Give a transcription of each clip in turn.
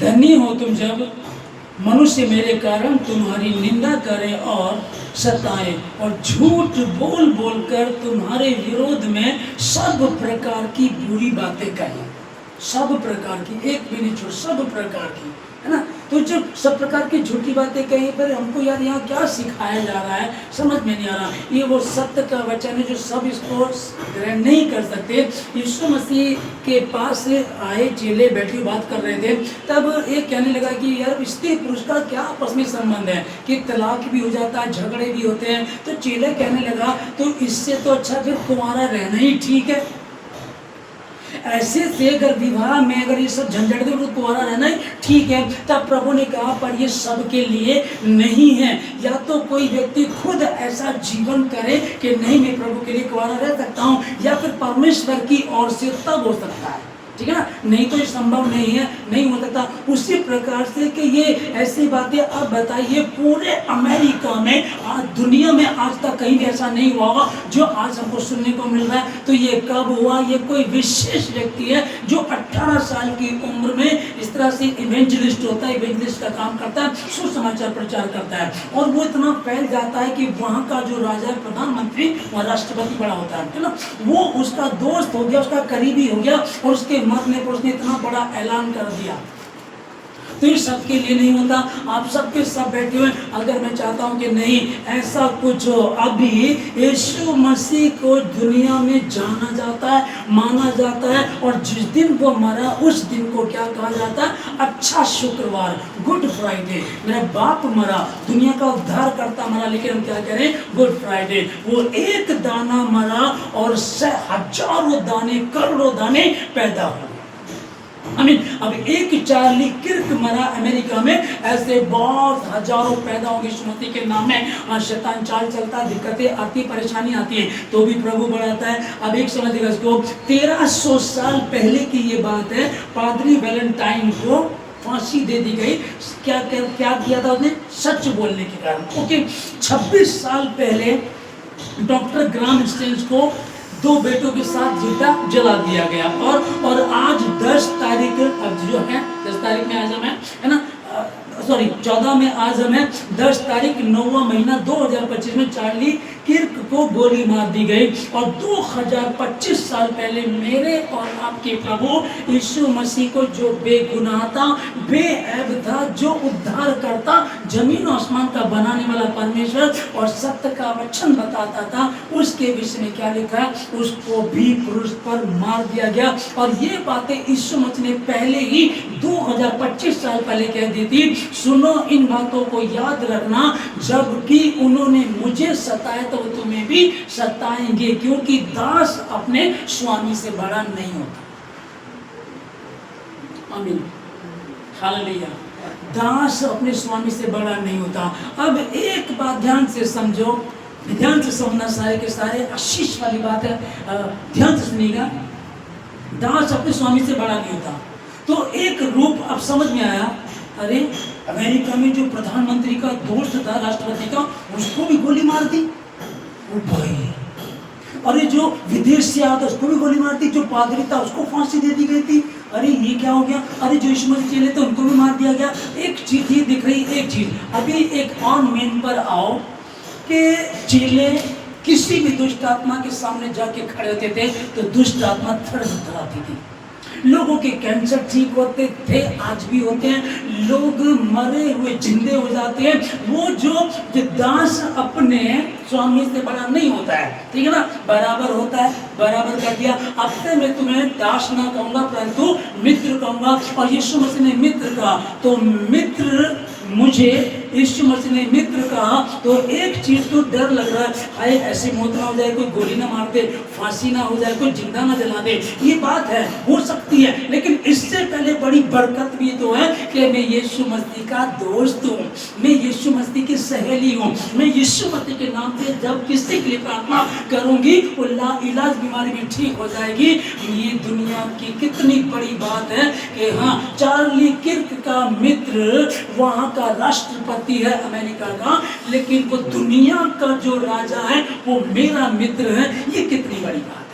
धन्य हो तुम जब मनुष्य मेरे कारण तुम्हारी निंदा करे और सताए और झूठ बोल बोल कर तुम्हारे विरोध में सब प्रकार की बुरी बातें कहें। सब प्रकार की, एक भी नहीं छोड़, सब प्रकार की, है ना। तो जो सब प्रकार की झूठी बातें कहीं पर हमको यार यहाँ क्या सिखाया जा रहा है समझ में नहीं आ रहा। ये वो सत्य का वचन है जो सब इसको ग्रहण नहीं कर सकते। यीशु मसीह के पास आए चेले बैठे बात कर रहे थे, तब एक कहने लगा कि यार स्त्री पुरुष का क्या आपस में संबंध है कि तलाक भी हो जाता है, झगड़े भी होते हैं। तो चेले कहने लगा तो इससे तो अच्छा फिर कुंवारा रहना ही ठीक है। ऐसे से अगर विवाह में अगर ये सब झंझट दे तो कुंवारा रहना ही ठीक है। तब प्रभु ने कहा पर ये सब के लिए नहीं है। या तो कोई व्यक्ति खुद ऐसा जीवन करे कि नहीं मैं प्रभु के लिए कुंवारा रह सकता हूँ, या फिर परमेश्वर की ओर से तब हो सकता है, ठीक है ना। नहीं तो ये संभव नहीं है, नहीं हो सकता। उसी प्रकार से कि ये ऐसी बातें अब बताइए पूरे अमेरिका में, आज दुनिया में आज तक कहीं भी ऐसा नहीं हुआ होगा जो आज हमको सुनने को मिल रहा है। तो ये कब हुआ? ये कोई विशेष व्यक्ति है जो 18 साल की उम्र में इस तरह से इवेंजलिस्ट होता है, इवेंजलिस्ट का काम करता है, सुसमाचार प्रचार करता है। और वो इतना फैल जाता है कि वहाँ का जो राजा है, प्रधानमंत्री, वहाँ राष्ट्रपति बड़ा होता है ना, वो उसका दोस्त हो गया, उसका करीबी हो गया, और उसके मरने पर उसने इतना बड़ा ऐलान कर दिया। तो ये सबके लिए नहीं होता। आप सबके सब बैठे हुए, अगर मैं चाहता हूं कि नहीं ऐसा कुछ हो, अभी यीशु मसीह को दुनिया में जाना जाता है, माना जाता है, और जिस दिन वो मरा उस दिन को क्या कहा जाता है? अच्छा शुक्रवार, गुड फ्राइडे। मेरा बाप मरा, दुनिया का उद्धार करता मरा, लेकिन हम क्या करें? Good Friday. वो एक दाना मरा और हजारों दाने, करोड़ों दाने पैदा हुए। अब एक चार्ली किर्क मरा अमेरिका में, ऐसे बहुत हजारों पैदा होंगे यीशु मसीह के नाम में। शैतान चाल चलता, दिक्कतें आती, परेशानी आती है, तो भी प्रभु बढ़ाता है। अब एक समझ देखा इसको, 1300 साल पहले की ये बात है। पादरी वैलेंटाइन को फांसी दे दी गई। क्या किया था उसने? सच बोलने के कारण। ओके, 26 साल पहले डॉक्टर ग्राम स्टेन्स को 2 बेटों के साथ जिंदा जला दिया गया। और आज 10 तारीख, अब जो है 10 तारीख में आजम है ना, सॉरी 14 में आजम है, 10 तारीख 9वां महीना 2025 में चार्ली किर्क को गोली मार दी गई। और 2025 साल पहले मेरे और आपके प्रभु यीशु मसीह को, जो बेगुनाह था, बेऐब था, जो उद्धार करता, जमीन आसमान का बनाने वाला परमेश्वर और सत्य का वचन बताता था, उसके विषय में क्या लिखा है? उसको भी क्रूस पर मार दिया गया। और ये बातें यीशु मसीह ने पहले ही 2025 साल पहले कह दी थी। सुनो, इन बातों को याद रखना, जबकि उन्होंने मुझे सताया तो वो तुम्हें भी सताएंगे, क्योंकि दास अपने स्वामी से बड़ा नहीं होता। आमीन, हालेलुया। दास अपने स्वामी से बड़ा नहीं होता। अब एक बात ध्यान से समझो, ध्यान से समझना, सारे के सारे आशीष वाली बात है, ध्यान से सुनिएगा। दास अपने स्वामी से बड़ा नहीं होता। तो एक रूप अब समझ में आया। अरे अमेरिका में जो प्रधानमंत्री का दोस्त था, राष्ट्रपति का, उसको भी गोली मार दी। ओ भाई, अरे जो विदेश से आया था उसको भी गोली मार दी। जो पादरी था उसको फांसी दे दी गई थी। अरे ये क्या हो गया? अरे जो यीशु मसीह चेले थे उनको भी मार दिया गया। एक चीज ये दिख रही, एक चीज। अभी एक ऑन मेन पर आओ कि चेले किसी भी दुष्ट आत्मा के सामने जाके खड़े होते थे तो दुष्ट आत्मा थरथराती थी। लोगों के कैंसर ठीक होते थे, आज भी होते हैं। लोग मरे हुए जिंदे हो जाते हैं। वो जो दास अपने स्वामी से बड़ा नहीं होता है, ठीक है ना, बराबर होता है, बराबर कर दिया। अब से मैं तुम्हें दास ना कहूंगा परंतु मित्र कहूंगा। और यीशु मसीह ने मित्र कहा, तो मित्र, मुझे यीशु मसीह ने मित्र कहा, तो एक चीज तो डर लग रहा है, हाय ऐसी मौत ना हो जाए, कोई गोली ना मार दे, फांसी ना हो जाए, कोई जिंदा ना जला दे। ये बात है, हो सकती है, लेकिन इससे पहले बड़ी बरकत भी तो है कि मैं यीशु मसीह का दोस्त हूँ, मैं यीशु मसीह की सहेली हूँ। मैं यीशु मसीह के नाम से जब किसी के लिए प्रार्थना करूंगी, वो लाइलाज बीमारी भी ठीक हो जाएगी। ये दुनिया की कितनी बड़ी बात है कि हाँ, चार्ली किर्क का मित्र वहाँ का राष्ट्रपति है अमेरिका का, लेकिन वो दुनिया का जो राजा है वो मेरा मित्र है। ये कितनी बड़ी बात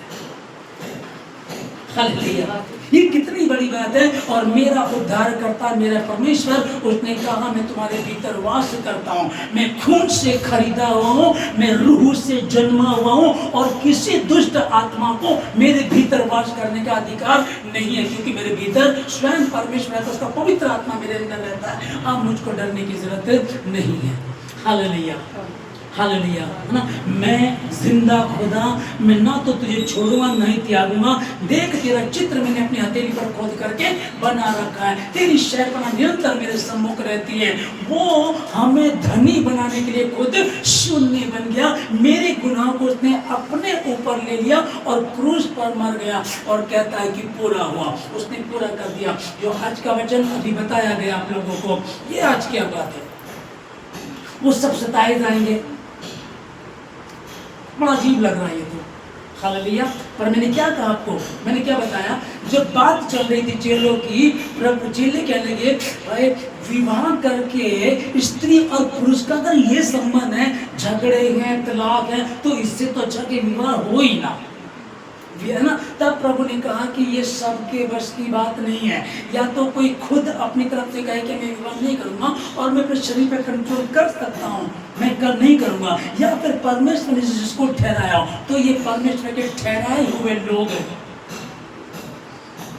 है। हालेलुया। ये कितनी बड़ी बात है। और मेरा उद्धारकर्ता मेरा परमेश्वर, उसने कहा मैं तुम्हारे भीतर वास करता हूँ, मैं खून से खरीदा हुआ हूँ, मैं रूह से जन्मा हुआ हूँ, और किसी दुष्ट आत्मा को मेरे भीतर वास करने का अधिकार नहीं है, क्योंकि मेरे भीतर स्वयं परमेश्वर है, तो उसका पवित्र आत्मा मेरे अंदर रहता है। अब मुझको डरने की जरूरत नहीं है। हालेलुया, हालेलुया, है ना। मैं जिंदा खुदा, मैं ना तो तुझे छोड़ूंगा नहीं त्यागूंगा। देख तेरा चित्र मैंने अपनी हथेली पर खोद करके बना रखा है। तेरी शैताना निरंतर मेरे सम्मुख रहती है। वो हमें धनी बनाने के लिए खुद शून्य बन गया। मेरे गुनाह को उसने अपने ऊपर ले लिया और क्रूस पर मर गया, और कहता है कि पूरा हुआ। उसने पूरा कर दिया। जो आज का वचन अभी बताया गया आप लोगों को, ये आज क्या बात है। वो सब सताए जाएंगे। बड़ा अजीब लग रहा है ये तो। हालेलुया। पर मैंने क्या कहा आपको, मैंने क्या बताया, जब बात चल रही थी चेलों की, प्रभु चेले कहने लगे भाई विवाह करके स्त्री और पुरुष का अगर ये संबंध है, झगड़े हैं, तलाक है, तो इससे तो अच्छा कि विवाह हो ही ना, है ना। तब प्रभु ने कहा कि ये सबके बस की बात नहीं है। या तो कोई खुद अपनी तरफ से कहे कि मैं विवाह नहीं करूंगा और मैं अपने शरीर पे कंट्रोल कर सकता हूँ, मैं कर नहीं करूंगा, या फिर परमेश्वर ने जिसको ठहराया हो, तो ये परमेश्वर के ठहराए हुए लोग हैं।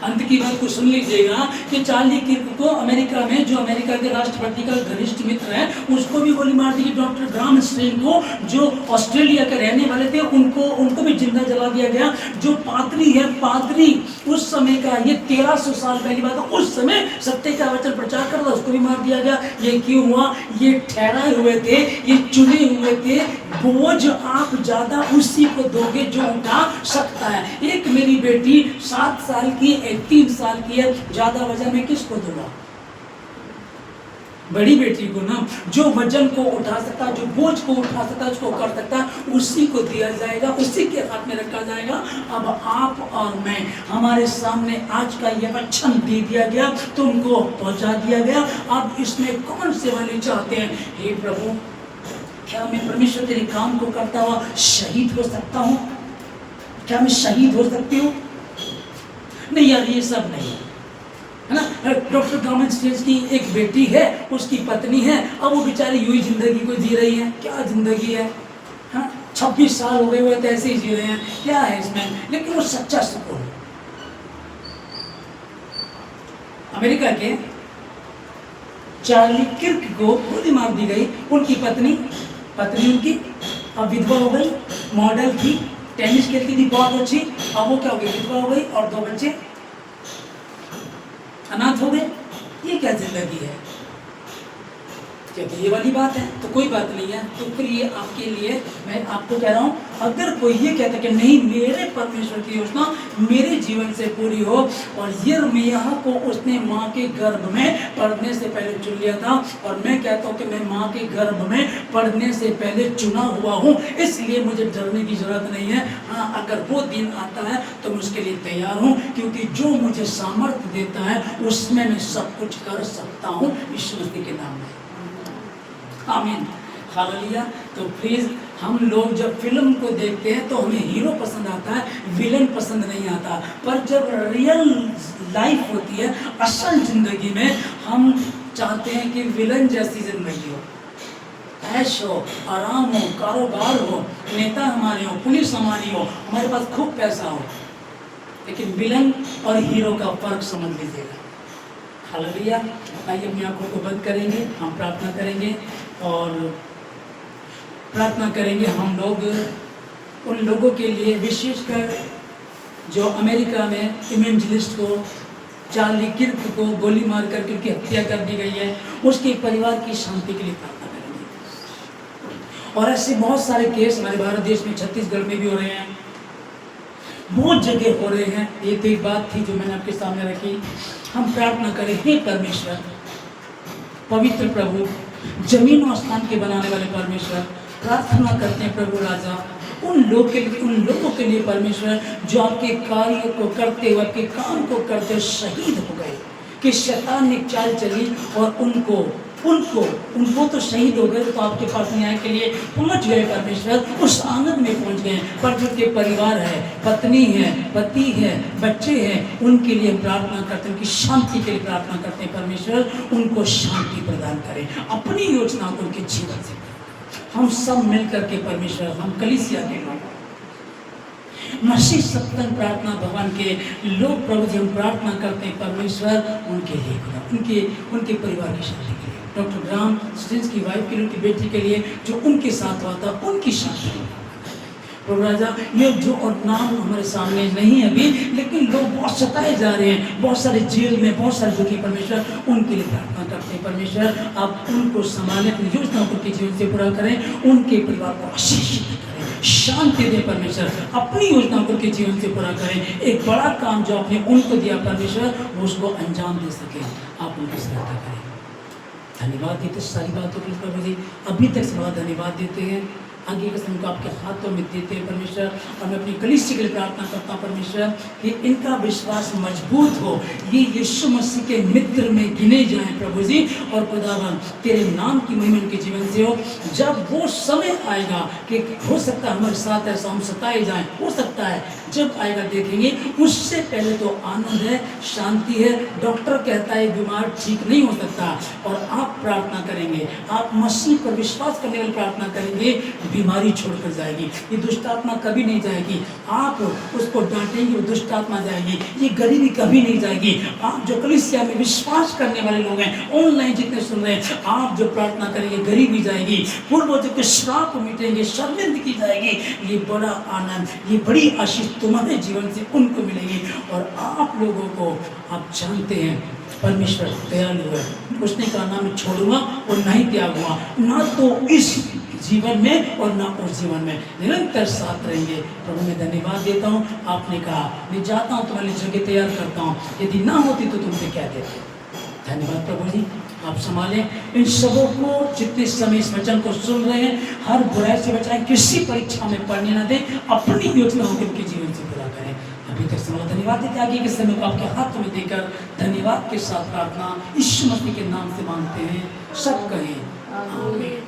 अंत की बात को सुन लीजिएगा कि चार्ली किर्क को अमेरिका में, जो अमेरिका के राष्ट्रपति का घनिष्ठ मित्र है, उसको भी गोली मार दी। डॉक्टर ग्राहम स्टेन को, जो ऑस्ट्रेलिया के रहने वाले थे, उनको भी जिंदा जला दिया गया। जो पादरी है, पादरी उस समय का, ये 1300 साल पहली बात है, उस समय सत्य का वचन प्रचार कर रहा, उसको भी मार दिया गया। ये क्यों हुआ? ये ठहराए हुए थे, ये चुने हुए थे। बोझ आप ज्यादा उसी को दोगे जो उठा सकता है। एक मेरी बेटी 7 साल की, 3 साल की है, ज्यादा वजन में किसको दूंगा? बड़ी बेटी को ना। जो वजन को उठा सकता, जो बोझ को उठा सकता, उसको कर सकता, उसी को दिया जाएगा, उसी के हाथ में रखा जाएगा। अब आप और मैं, हमारे सामने आज का ये वचन दे दिया गया, तुमको पहुंचा दिया गया। अब इसमें कौन से वाले चाहते हैं, हे प्रभु क्या मैं परमेश्वर तेरे काम को करता हुआ शहीद हो सकता हूँ? क्या मैं शहीद हो सकती हूँ? नहीं यार, ये सब नहीं है ना। डॉक्टर ग्राहम स्टेन की एक बेटी है, उसकी पत्नी है, अब वो बेचारी यूं ही जिंदगी को जी रही है। क्या जिंदगी है, 26 साल हो गए हुए तो ऐसे ही जी रहे हैं, क्या है इसमें? लेकिन वो सच्चा सुकून। अमेरिका के चार्ली किर्क को गोली मार दी गई। उनकी पत्नी उनकी अब विधवा हो गई। मॉडल थी, टेनिस खेलती थी बहुत अच्छी, अब वो क्या हो गई? विधवा हो गई, और 2 बच्चे अनाथ हो गए। ये क्या जिंदगी है? क्योंकि ये वाली बात है तो कोई बात नहीं है। तो फिर ये आपके लिए मैं आपको कह रहा हूँ, अगर कोई ये कहता है कि नहीं मेरे परमेश्वर की योजना मेरे जीवन से पूरी हो, और यिर्मयाह को उसने माँ के गर्भ में पढ़ने से पहले चुन लिया था, और मैं कहता हूँ कि मैं माँ के गर्भ में पढ़ने से पहले चुना हुआ हूँ, इसलिए मुझे डरने की जरूरत नहीं है। हाँ, अगर वो दिन आता है तो मैं उसके लिए तैयार हूँ, क्योंकि जो मुझे सामर्थ्य देता है उसमें मैं सब कुछ कर सकता हूँ, यीशु मसीह के नाम में। आमीन, हालेलुया। तो प्लीज, हम लोग जब फिल्म को देखते हैं तो हमें हीरो पसंद आता है, विलन पसंद नहीं आता। पर जब रियल लाइफ होती है, असल जिंदगी में, हम चाहते हैं कि विलन जैसी जिंदगी हो, ऐश हो, आराम हो, कारोबार हो, नेता हमारे हो, पुलिस हमारी हो, हमारे पास खूब पैसा हो। लेकिन विलन और हीरो का फर्क समझ लीजिएगा। हालेलुया। आइए अपनी आंखों को बंद करेंगे, हम प्रार्थना करेंगे, और प्रार्थना करेंगे हम लोग उन लोगों के लिए, विशेषकर जो अमेरिका में इवेंजलिस्ट को, चार्ली किर्क को गोली मार करके उनकी हत्या कर दी गई है, उसके परिवार की शांति के लिए प्रार्थना करेंगे। और ऐसे बहुत सारे केस हमारे भारत देश में, छत्तीसगढ़ में भी हो रहे हैं, बहुत जगह हो रहे हैं। ये तो एक बात थी जो मैंने आपके सामने रखी। हम प्रार्थना करें, हे परमेश्वर, पवित्र प्रभु, जमीन और आसमान के बनाने वाले परमेश्वर, प्रार्थना करते हैं प्रभु राजा, उन लोगों के लिए परमेश्वर, जो आपके कार्य को करते हुए, आपके काम को करते हुए शहीद हो गए, कि शैतान ने चाल चली और उनको उनको तो शहीद हो गए, तो आपके पास न्याय के लिए पहुंच गए परमेश्वर, उस आंगन में पहुंच गए। पर जो के परिवार है, पत्नी है, पति है, बच्चे हैं, उनके लिए प्रार्थना करते हैं, उनकी शांति के लिए प्रार्थना करते हैं परमेश्वर, उनको शांति प्रदान करें अपनी योजना को उनके जीवन से। हम सब मिलकर के परमेश्वर, हम कलीसिया के लोग, मसीह सत्संग प्रार्थना भवन के लोग प्रभु जी, हम प्रार्थना करते हैं परमेश्वर उनके लिए, उनके परिवार की शांति के लिए, डॉक्टर ग्राम स्टिन्स की वाइफ के लिए, उनकी बेटी के लिए जो उनके साथ हुआ था, उनकी शांति। प्रभु राजा, ये जो और नाम हमारे सामने नहीं है अभी, लेकिन लोग बहुत सताए जा रहे हैं, बहुत सारे जेल में, बहुत सारे दुखी परमेश्वर, उनके लिए प्रार्थना करते हैं परमेश्वर, आप उनको संभालें, अपनी योजना को उनके जीवन से पूरा करें, उनके परिवार को आशीषित करें, शांति दे परमेश्वर, अपनी योजना को उनके जीवन से पूरा करें। एक बड़ा काम जो आपने उनको दिया परमेश्वर, वो उसको अंजाम दे सके, आप उनकी सहायता करें। धन्यवाद देते सारी बातों के लिए प्रभु जी, अभी तक से बड़ा धन्यवाद देते हैं। आगे के समय को आपके हाथों में देते हैं परमेश्वर, और मैं अपनी कलीसिया के लिए प्रार्थना करता हूँ परमेश्वर कि इनका विश्वास मजबूत हो, ये यीशु मसीह के मित्र में गिने जाएं प्रभु जी, और खुदावन तेरे नाम की महिमा उनके जीवन से हो। जब वो समय आएगा कि हो सकता है हमारे साथ ऐसा हम सताए जाएं, हो सकता है जब आएगा देखेंगे, उससे पहले तो आनंद है, शांति है। डॉक्टर कहता है बीमार ठीक नहीं हो सकता, और आप प्रार्थना करेंगे, आप मसीह पर विश्वास करने वाली प्रार्थना करेंगे, बीमारी छोड़कर जाएगी, ये दुष्ट आत्मा कभी नहीं जाएगी। आप उसको डांटेंगे, वो दुष्ट आत्मा जाएगी, ये गरीबी कभी नहीं जाएगी। आप जो कलीसिया में विश्वास करने वाले लोग हैं, ऑनलाइन जितने सुन रहे हैं, आप जो प्रार्थना करेंगे, गरीबी जाएगी, पूर्वजों के श्राप मिटेंगे, शर्मिंदगी जाएगी। ये बड़ा आनंद, ये बड़ी आशीष तुम्हारे जीवन से उनको मिलेगी। और आप लोगों को, आप जानते हैं परमेश्वर दयालु है, उसने कहा ना मैं छोड़ूंगा और ना ही त्यागूंगा, ना तो इस जीवन में और ना उस जीवन में, निरंतर साथ रहेंगे। प्रभु मैं धन्यवाद देता हूँ, आपने कहा मैं जाता हूँ तुम्हारे लिए जगह तैयार करता हूँ, यदि ना होती तो तुमसे क्या देते। धन्यवाद प्रभु जी, आप संभालें इन सबों को, जितने समय इस वचन को सुन रहे हैं, हर बुराई से बचाएं, किसी परीक्षा में पढ़ने ना दें, अपनी योजनाओं को उनके जीवन से पूरा करें। अभी तक समय धन्यवाद देते, आगे के समय को आपके हाथों में देकर धन्यवाद के साथ प्रार्थना यीशु मसीह के नाम से मांगते हैं, सब कहें आमीन।